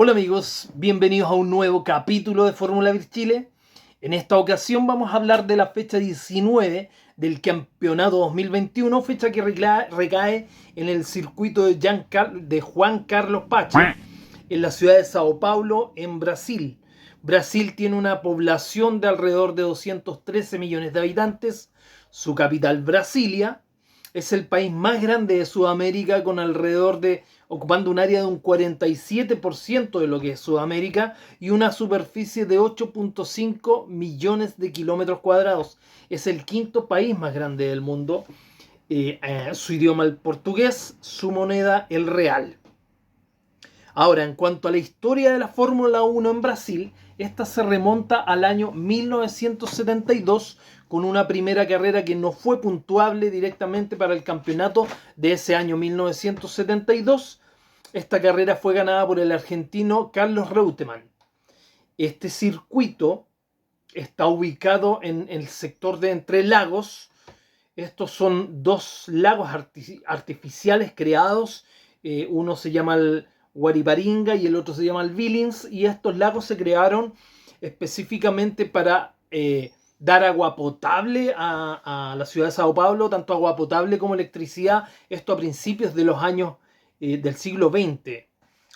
Hola amigos, bienvenidos a un nuevo capítulo de Fórmula Vir Chile. En esta ocasión vamos a hablar de la fecha 19 del campeonato 2021, fecha que recae en el circuito de Juan Carlos Pache, en la ciudad de Sao Paulo, en Brasil. Brasil tiene una población de alrededor de 213 millones de habitantes. Su capital, Brasilia, es el país más grande de Sudamérica, con ocupando un área de un 47% de lo que es Sudamérica y una superficie de 8.5 millones de kilómetros cuadrados. Es el quinto país más grande del mundo. Su idioma el portugués, su moneda el real. Ahora, en cuanto a la historia de la Fórmula 1 en Brasil, esta se remonta al año 1972 con una primera carrera que no fue puntuable directamente para el campeonato de ese año 1972. Esta carrera fue ganada por el argentino Carlos Reutemann. Este circuito está ubicado en el sector de Entre Lagos. Estos son dos lagos artificiales creados. Uno se llama el Guariparinga y el otro se llama el Billings, y estos lagos se crearon específicamente para dar agua potable a la ciudad de Sao Paulo, tanto agua potable como electricidad, esto a principios de los años del siglo XX,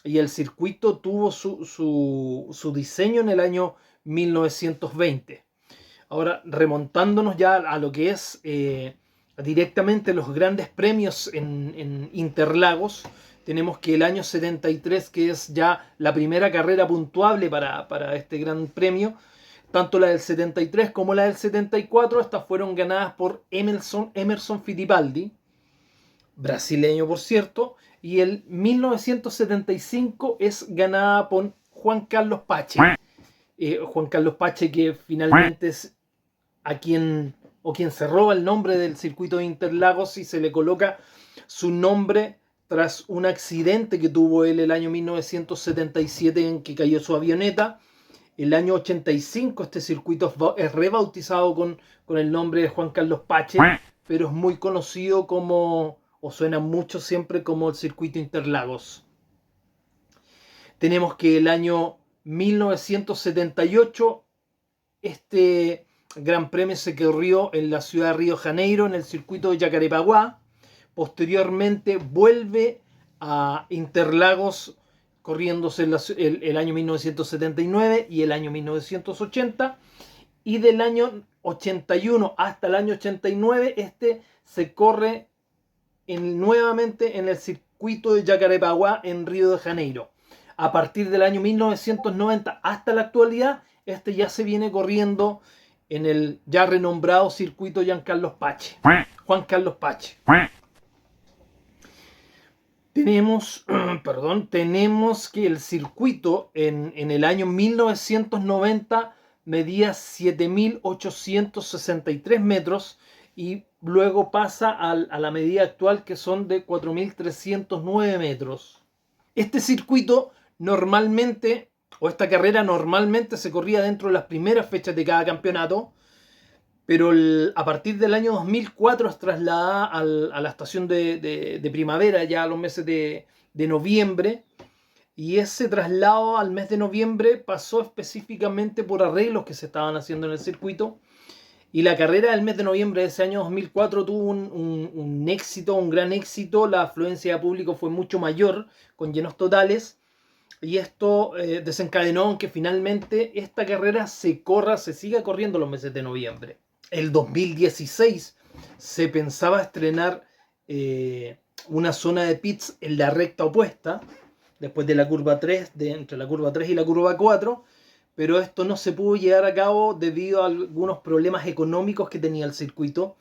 y el circuito tuvo su diseño en el año 1920. Ahora, remontándonos ya a lo que es directamente los grandes premios en Interlagos, tenemos que el año 73, que es ya la primera carrera puntuable para este gran premio, tanto la del 73 como la del 74, estas fueron ganadas por Emerson Fittipaldi, brasileño por cierto, y el 1975 es ganada por Juan Carlos Pache. Juan Carlos Pache, que finalmente es quien se roba el nombre del circuito de Interlagos y se le coloca su nombre tras un accidente que tuvo él el año 1977 en que cayó su avioneta. El año 85 este circuito es rebautizado con el nombre de Juan Carlos Pache, pero es muy conocido como, o suena mucho siempre como, el circuito Interlagos. Tenemos que el año 1978 este Gran Premio se corrió en la ciudad de Río de Janeiro, en el circuito de Jacarepaguá. Posteriormente vuelve a Interlagos, corriéndose el año 1979 y el año 1980. Y del año 81 hasta el año 89, este se corre nuevamente en el circuito de Jacarepaguá, en Río de Janeiro. A partir del año 1990 hasta la actualidad, este ya se viene corriendo en el ya renombrado circuito Juan Carlos Pache. Tenemos que el circuito en el año 1990 medía 7.863 metros y luego pasa a la medida actual, que son de 4.309 metros. Este circuito normalmente, o esta carrera normalmente, se corría dentro de las primeras fechas de cada campeonato, pero a partir del año 2004 es trasladada a la estación de primavera, ya a los meses de noviembre, y ese traslado al mes de noviembre pasó específicamente por arreglos que se estaban haciendo en el circuito, y la carrera del mes de noviembre de ese año 2004 tuvo un éxito, un gran éxito. La afluencia de público fue mucho mayor, con llenos totales, y esto desencadenó en que finalmente esta carrera se siga corriendo los meses de noviembre. El 2016 se pensaba estrenar una zona de pits en la recta opuesta, después de la curva 3, entre la curva 3 y la curva 4, pero esto no se pudo llevar a cabo debido a algunos problemas económicos que tenía el circuito,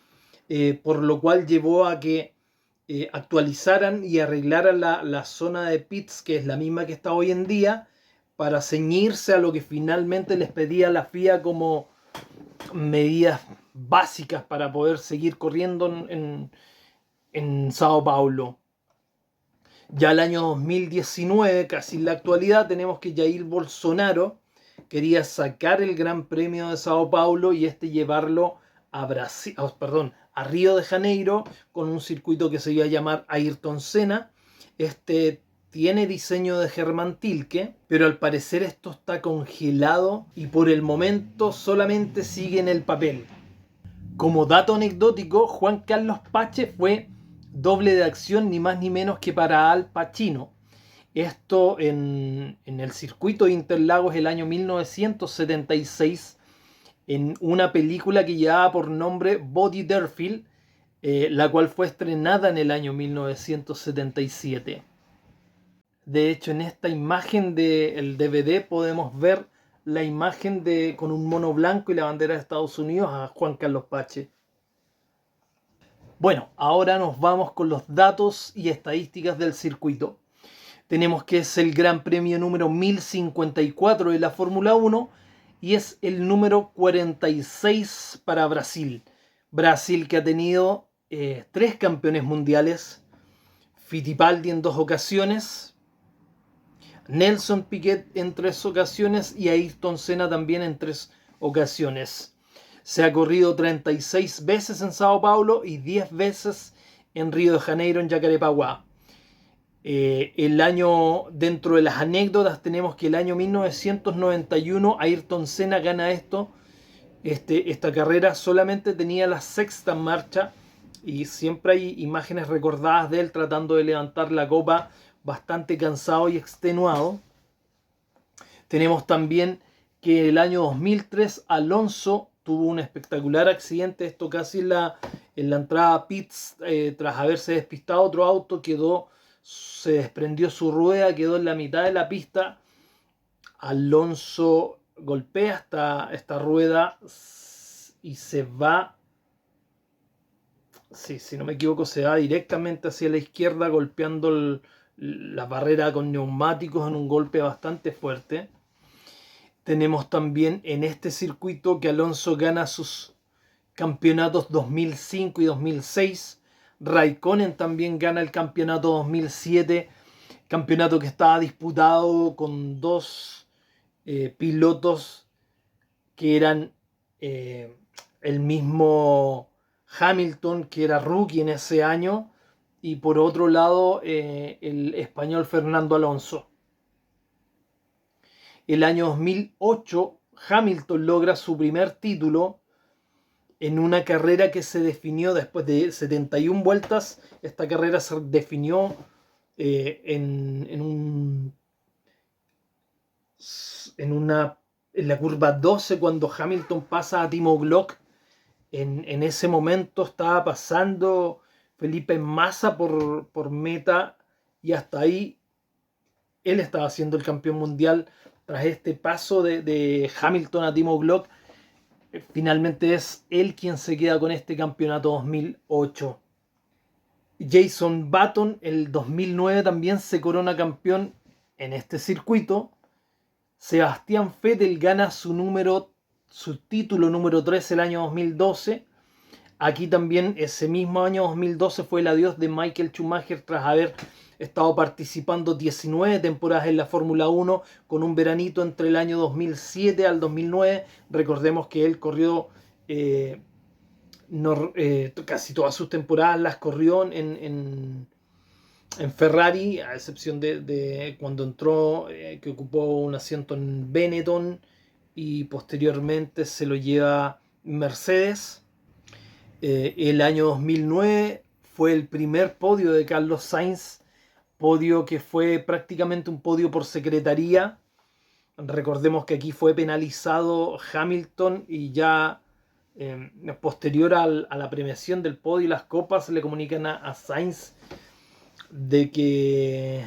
por lo cual llevó a que actualizaran y arreglaran la zona de pits, que es la misma que está hoy en día, para ceñirse a lo que finalmente les pedía la FIA como medidas básicas para poder seguir corriendo en Sao Paulo. Ya el año 2019, casi en la actualidad, tenemos que Jair Bolsonaro quería sacar el Gran Premio de Sao Paulo y llevarlo a Río de Janeiro, con un circuito que se iba a llamar Ayrton Senna. Este tiene diseño de Hermann Tilke, pero al parecer esto está congelado y por el momento solamente sigue en el papel. Como dato anecdótico, Juan Carlos Pache fue doble de acción ni más ni menos que para Al Pacino. Esto en el circuito de Interlagos el año 1976, en una película que llevaba por nombre Body Derfield, la cual fue estrenada en el año 1977. De hecho, en esta imagen del DVD podemos ver la imagen con un mono blanco y la bandera de Estados Unidos a Juan Carlos Pache. Bueno, ahora nos vamos con los datos y estadísticas del circuito. Tenemos que es el Gran Premio número 1054 de la Fórmula 1 y es el número 46 para Brasil. Brasil que ha tenido 3 campeones mundiales, Fittipaldi en 2 ocasiones, Nelson Piquet en 3 ocasiones y Ayrton Senna también en 3 ocasiones. Se ha corrido 36 veces en Sao Paulo y 10 veces en Río de Janeiro, en Jacarepaguá. El año, dentro de las anécdotas, tenemos que el año 1991 Ayrton Senna gana esta carrera, solamente tenía la 6ª marcha y siempre hay imágenes recordadas de él tratando de levantar la copa bastante cansado y extenuado. Tenemos también que el año 2003 Alonso tuvo un espectacular accidente, esto casi en la entrada a pits, tras haberse despistado otro auto, se desprendió su rueda, quedó en la mitad de la pista. Alonso golpea esta rueda y se va, sí, si no me equivoco, se va directamente hacia la izquierda golpeando la barrera con neumáticos en un golpe bastante fuerte. Tenemos también en este circuito que Alonso gana sus campeonatos 2005 y 2006. Raikkonen también gana el campeonato 2007, campeonato que estaba disputado con 2 pilotos que eran el mismo Hamilton, que era rookie en ese año, y por otro lado el español Fernando Alonso. El año 2008 Hamilton logra su primer título en una carrera que se definió después de 71 vueltas. Esta carrera se definió en la curva 12 cuando Hamilton pasa a Timo Glock. En ese momento estaba pasando Felipe Massa por meta y hasta ahí él estaba siendo el campeón mundial. Tras este paso de Hamilton a Timo Glock, finalmente es él quien se queda con este campeonato 2008. Jason Button el 2009 también se corona campeón en este circuito. Sebastián Vettel gana su título número 3 el año 2012. Aquí también ese mismo año 2012 fue el adiós de Michael Schumacher tras haber estado participando 19 temporadas en la Fórmula 1 con un veranito entre el año 2007 al 2009. Recordemos que él corrió casi todas sus temporadas las corrió en Ferrari, a excepción de cuando entró, que ocupó un asiento en Benetton y posteriormente se lo lleva Mercedes. El año 2009 fue el primer podio de Carlos Sainz, podio que fue prácticamente un podio por secretaría. Recordemos que aquí fue penalizado Hamilton y ya posterior a la premiación del podio y las copas le comunican a Sainz de que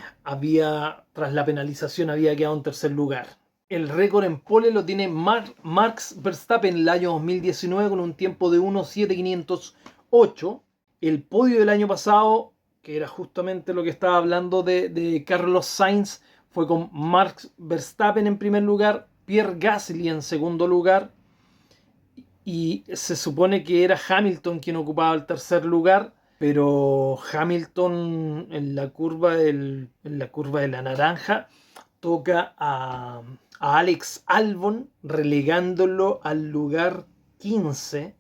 tras la penalización había quedado en tercer lugar. El récord en pole lo tiene Max Verstappen en el año 2019 con un tiempo de 1:07.508. El podio del año pasado, que era justamente lo que estaba hablando de Carlos Sainz, fue con Max Verstappen en primer lugar, Pierre Gasly en segundo lugar, y se supone que era Hamilton quien ocupaba el tercer lugar, pero Hamilton en la curva de la naranja toca a Alex Albon, relegándolo al lugar 15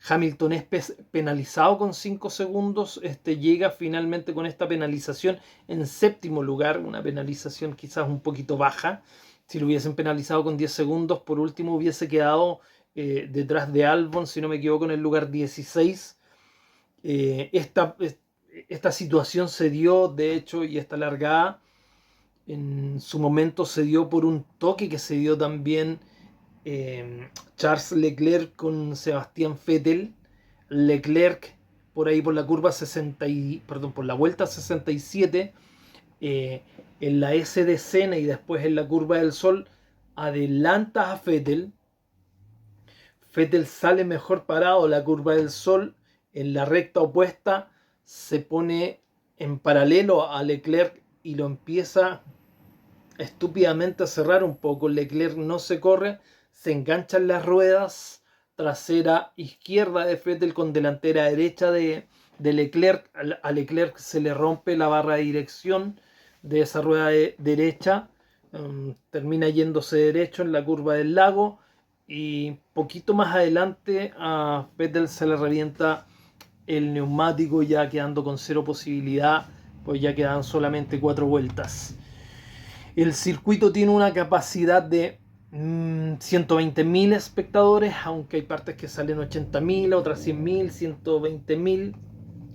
Hamilton es penalizado con 5 segundos, llega finalmente con esta penalización en séptimo lugar, una penalización quizás un poquito baja. Si lo hubiesen penalizado con 10 segundos, por último hubiese quedado detrás de Albon, si no me equivoco, en el lugar 16. Esta situación se dio, de hecho, y esta largada en su momento se dio por un toque que se dio también Charles Leclerc con Sebastián Vettel. Leclerc por ahí por la curva 60 por la vuelta 67 en la S de Senna y después en la curva del Sol adelanta a Vettel. Vettel sale mejor parado la curva del Sol, en la recta opuesta se pone en paralelo a Leclerc y lo empieza estúpidamente a cerrar un poco. Leclerc no se corre, se enganchan las ruedas trasera izquierda de Vettel con delantera derecha de Leclerc. A Leclerc se le rompe la barra de dirección de esa rueda derecha, termina yéndose derecho en la curva del lago y poquito más adelante a Vettel se le revienta el neumático, ya quedando con cero posibilidad, pues ya quedan solamente 4 vueltas. El circuito tiene una capacidad de 120.000 espectadores, aunque hay partes que salen 80.000, otras 100.000, 120.000.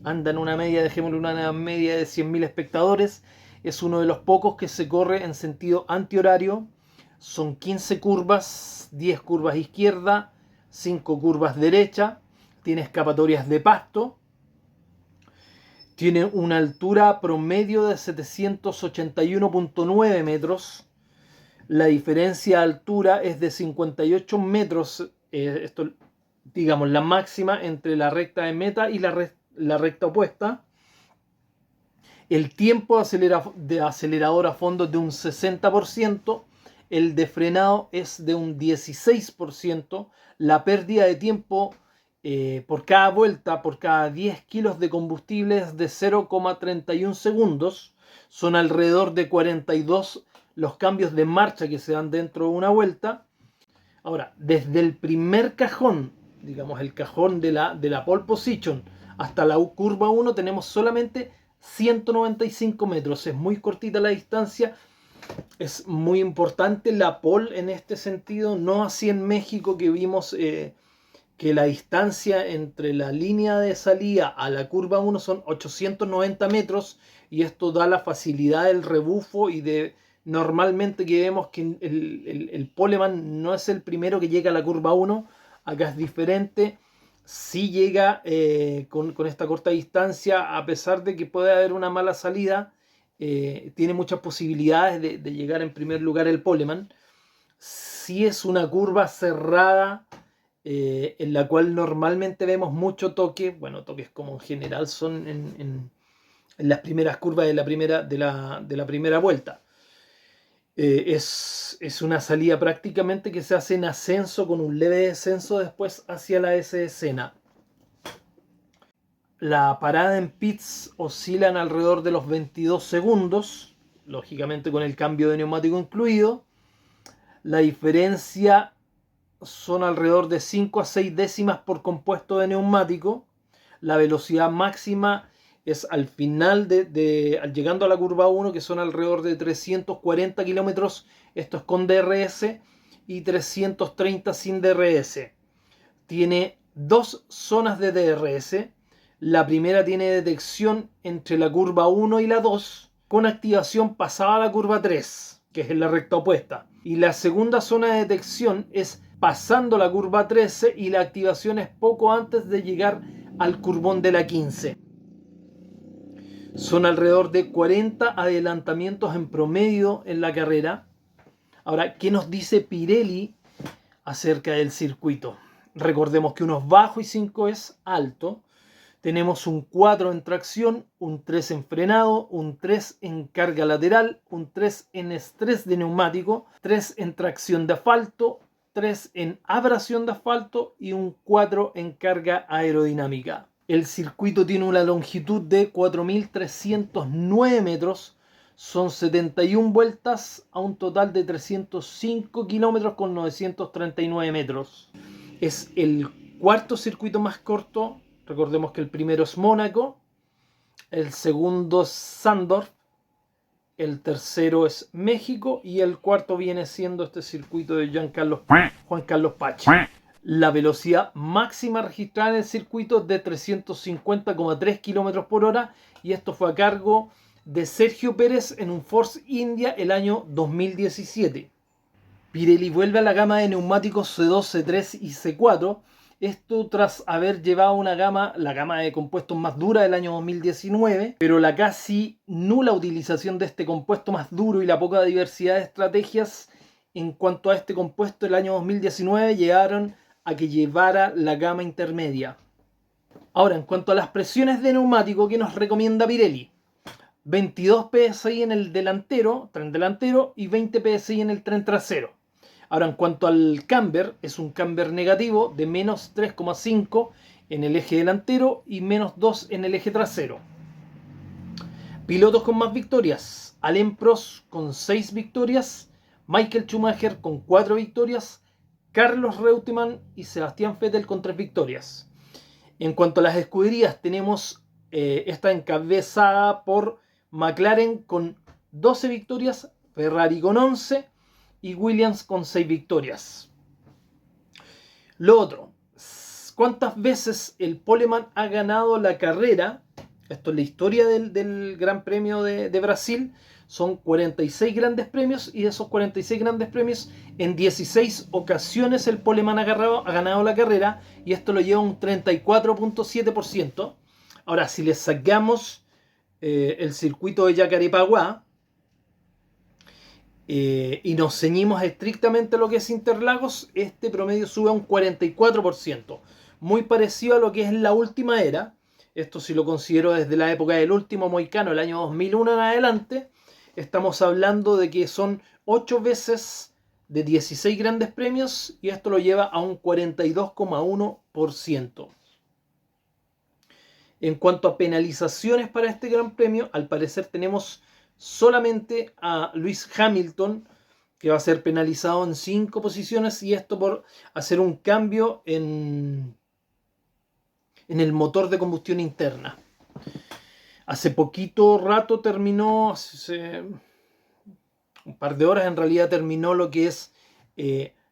Andan una media, dejémosle una media de 100.000 espectadores. Es uno de los pocos que se corre en sentido antihorario. Son 15 curvas, 10 curvas izquierda, 5 curvas derecha. Tiene escapatorias de pasto. Tiene una altura promedio de 781.9 metros. La diferencia de altura es de 58 metros. Esto, digamos, la máxima entre la recta de meta y la recta opuesta. El tiempo de acelerador a fondo es de un 60%. El de frenado es de un 16%. La pérdida de tiempo por cada vuelta, por cada 10 kilos de combustible es de 0,31 segundos. Son alrededor de 42 los cambios de marcha que se dan dentro de una vuelta. Ahora, desde el primer cajón, digamos el cajón de la pole position hasta la curva 1 tenemos solamente 195 metros. Es muy cortita la distancia. Es muy importante la pole en este sentido, no así en México que vimos que la distancia entre la línea de salida a la curva 1 son 890 metros y esto da la facilidad del rebufo y de normalmente que vemos que el poleman no es el primero que llega a la curva 1, acá es diferente, sí llega con esta corta distancia, a pesar de que puede haber una mala salida, tiene muchas posibilidades de llegar en primer lugar el poleman. Si es una curva cerrada, en la cual normalmente vemos mucho toque, bueno, toques como en general son en las primeras curvas de la primera vuelta. Es una salida prácticamente que se hace en ascenso con un leve descenso después hacia la S de Senna. La parada en pits oscilan alrededor de los 22 segundos, lógicamente con el cambio de neumático incluido. La diferencia son alrededor de 5 a 6 décimas por compuesto de neumático. La velocidad máxima es al final llegando a la curva 1, que son alrededor de 340 kilómetros, esto es con DRS, y 330 sin DRS. Tiene 2 zonas de DRS. La primera tiene detección entre la curva 1 y la 2, con activación pasada a la curva 3, que es en la recta opuesta. Y la segunda zona de detección es pasando la curva 13 y la activación es poco antes de llegar al curvón de la 15. Son alrededor de 40 adelantamientos en promedio en la carrera. Ahora, ¿qué nos dice Pirelli acerca del circuito? Recordemos que 1 es bajo y 5 es alto. Tenemos un 4 en tracción, un 3 en frenado, un 3 en carga lateral, un 3 en estrés de neumático, 3 en tracción de asfalto, 3 en abrasión de asfalto y un 4 en carga aerodinámica. El circuito tiene una longitud de 4.309 metros, son 71 vueltas a un total de 305 kilómetros con 939 metros. Es el cuarto circuito más corto, recordemos que el primero es Mónaco, el segundo es Zandvoort, el tercero es México y el cuarto viene siendo este circuito de Juan Carlos Pache. La velocidad máxima registrada en el circuito es de 350,3 km por hora y esto fue a cargo de Sergio Pérez en un Force India el año 2017. Pirelli vuelve a la gama de neumáticos C2, C3 y C4. Esto tras haber llevado la gama de compuestos más dura del año 2019, pero la casi nula utilización de este compuesto más duro y la poca diversidad de estrategias en cuanto a este compuesto el año 2019 llegaron a que llevara la gama intermedia. Ahora, en cuanto a las presiones de neumático que nos recomienda Pirelli, 22 psi en el tren delantero y 20 psi en el tren trasero. Ahora, en cuanto al camber, es un camber negativo de menos 3,5 en el eje delantero y menos 2 en el eje trasero. Pilotos con más victorias: Alain Prost con 6 victorias, Michael Schumacher con 4 victorias, Carlos Reutemann y Sebastián Vettel con 3 victorias. En cuanto a las escuderías, tenemos esta encabezada por McLaren con 12 victorias, Ferrari con 11 y Williams con 6 victorias. Lo otro, ¿cuántas veces el poleman ha ganado la carrera? Esto es la historia del Gran Premio de Brasil. Son 46 grandes premios y de esos 46 grandes premios, en 16 ocasiones el poleman ha ganado la carrera y esto lo lleva un 34,7%. Ahora, si le sacamos el circuito de Jacarepaguá y nos ceñimos estrictamente a lo que es Interlagos, este promedio sube a un 44%. Muy parecido a lo que es la última era. Esto si lo considero desde la época del último Moicano, el año 2001 en adelante. Estamos hablando de que son 8 veces de 16 grandes premios y esto lo lleva a un 42,1%. En cuanto a penalizaciones para este gran premio, al parecer tenemos solamente a Lewis Hamilton, que va a ser penalizado en 5 posiciones, y esto por hacer un cambio en el motor de combustión interna. Hace poquito rato terminó, hace un par de horas en realidad terminó lo que es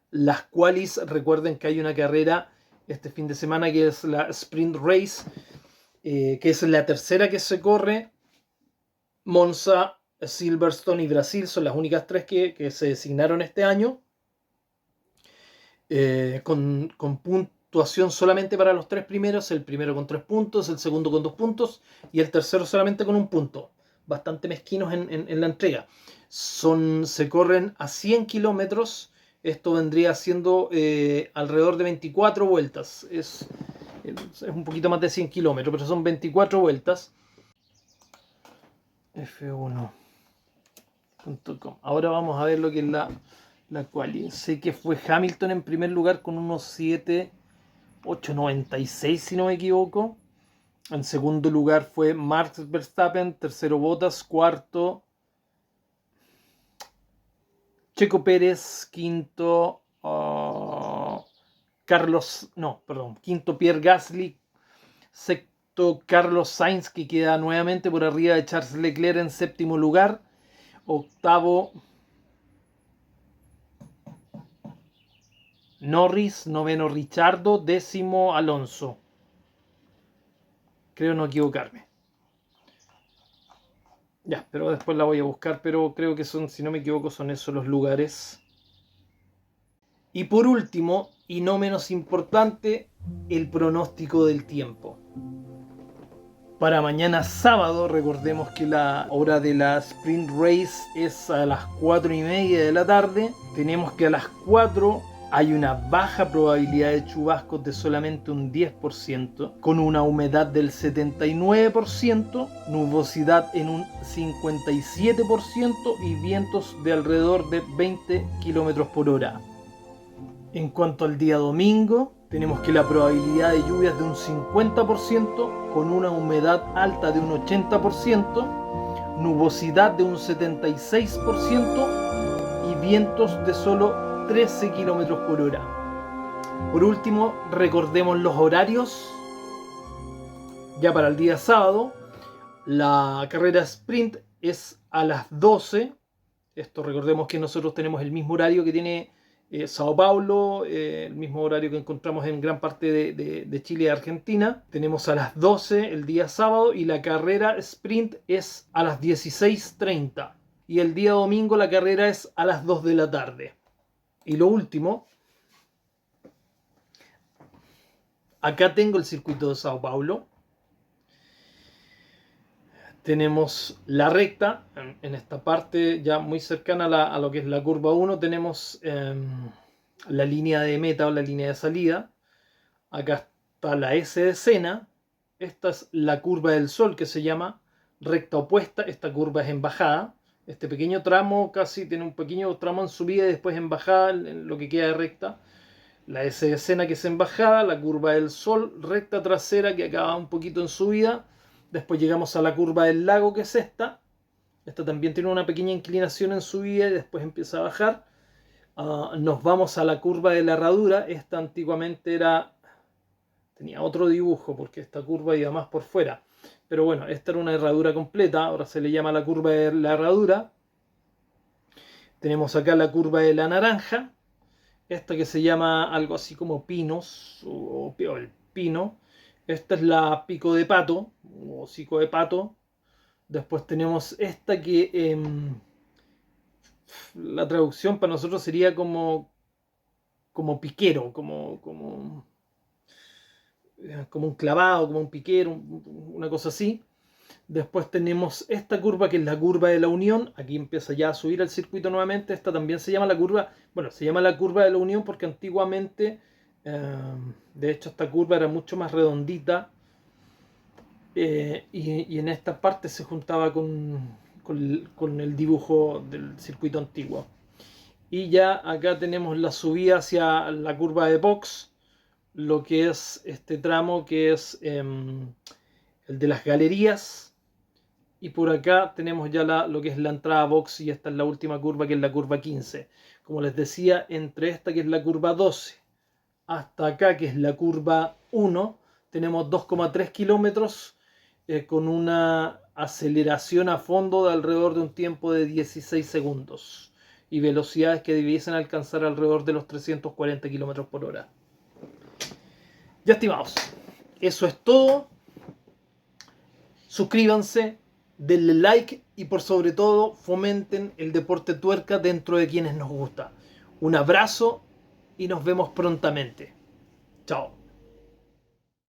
las qualis. Recuerden que hay una carrera este fin de semana que es la Sprint Race, que es la tercera que se corre. Monza, Silverstone y Brasil son las únicas 3 que se designaron este año, con puntuación solamente para los 3 primeros, el primero con 3 puntos, el segundo con 2 puntos y el tercero solamente con 1 punto. Bastante mezquinos en la entrega. Se corren a 100 kilómetros, esto vendría siendo alrededor de 24 vueltas. Es un poquito más de 100 kilómetros, pero son 24 vueltas. F1.com. Ahora vamos a ver lo que es la quali. Sé que fue Hamilton en primer lugar con unos 7.896 si no me equivoco. En segundo lugar fue Max Verstappen, tercero Bottas, cuarto Checo Pérez, quinto quinto Pierre Gasly, sexto Carlos Sainz, que queda nuevamente por arriba de Charles Leclerc en séptimo lugar, octavo Norris, noveno Ricciardo, décimo Alonso. Creo no equivocarme. Ya, pero después la voy a buscar, pero creo que son, si no me equivoco, son esos los lugares. Y por último, y no menos importante, el pronóstico del tiempo. Para mañana sábado, recordemos que la hora de la Sprint Race es a las 4:30 de la tarde. Tenemos que a las 4 hay una baja probabilidad de chubascos de solamente un 10%, con una humedad del 79%, nubosidad en un 57% y vientos de alrededor de 20 km por hora. En cuanto al día domingo, tenemos que la probabilidad de lluvias de un 50%, con una humedad alta de un 80%, nubosidad de un 76% y vientos de solo 13 km por hora. Por último, recordemos los horarios. Ya para el día sábado, la carrera sprint es a las 12. Esto recordemos que nosotros tenemos el mismo horario que tiene Sao Paulo, el mismo horario que encontramos en gran parte de Chile y Argentina. Tenemos a las 12 el día sábado y la carrera sprint es a las 16:30. Y el día domingo la carrera es a las 2 de la tarde. Y lo último, acá tengo el circuito de Sao Paulo. Tenemos la recta, en esta parte ya muy cercana a lo que es la curva 1, tenemos la línea de meta o la línea de salida. Acá está la S de Sena. Esta es la curva del Sol, que se llama recta opuesta. Esta curva es en bajada. Este pequeño tramo casi tiene un pequeño tramo en subida y después en bajada, en lo que queda de recta. La S de Sena, que es en bajada. La curva del Sol, recta trasera, que acaba un poquito en subida. Después llegamos a la curva del lago, que es esta. Esta también tiene una pequeña inclinación en subida y después empieza a bajar. Nos vamos a la curva de la herradura. Esta antiguamente tenía otro dibujo porque esta curva iba más por fuera. Pero bueno, esta era una herradura completa. Ahora se le llama la curva de la herradura. Tenemos acá la curva de la naranja. Esta que se llama algo así como Pinos o el Pino. Esta es la pico de pato o hocico de pato. Después tenemos esta que la traducción para nosotros sería como piquero, como un clavado, como un piquero, una cosa así. Después tenemos esta curva que es la curva de la Unión. Aquí empieza ya a subir el circuito nuevamente. Esta también se llama la curva, bueno, se llama la curva de la Unión porque antiguamente, de hecho, esta curva era mucho más redondita. Y en esta parte se juntaba con el dibujo del circuito antiguo. Y ya acá tenemos la subida hacia la curva de box, lo que es este tramo que es el de las galerías. Y por acá tenemos ya lo que es la entrada box y esta es la última curva que es la curva 15. Como les decía, entre esta que es la curva 12 hasta acá que es la curva 1 tenemos 2,3 kilómetros con una aceleración a fondo de alrededor de un tiempo de 16 segundos y velocidades que debiesen alcanzar alrededor de los 340 kilómetros por hora. Ya, estimados, eso es todo. Suscríbanse, denle like y por sobre todo fomenten el deporte tuerca dentro de quienes nos gusta. Un abrazo y nos vemos prontamente. Chao.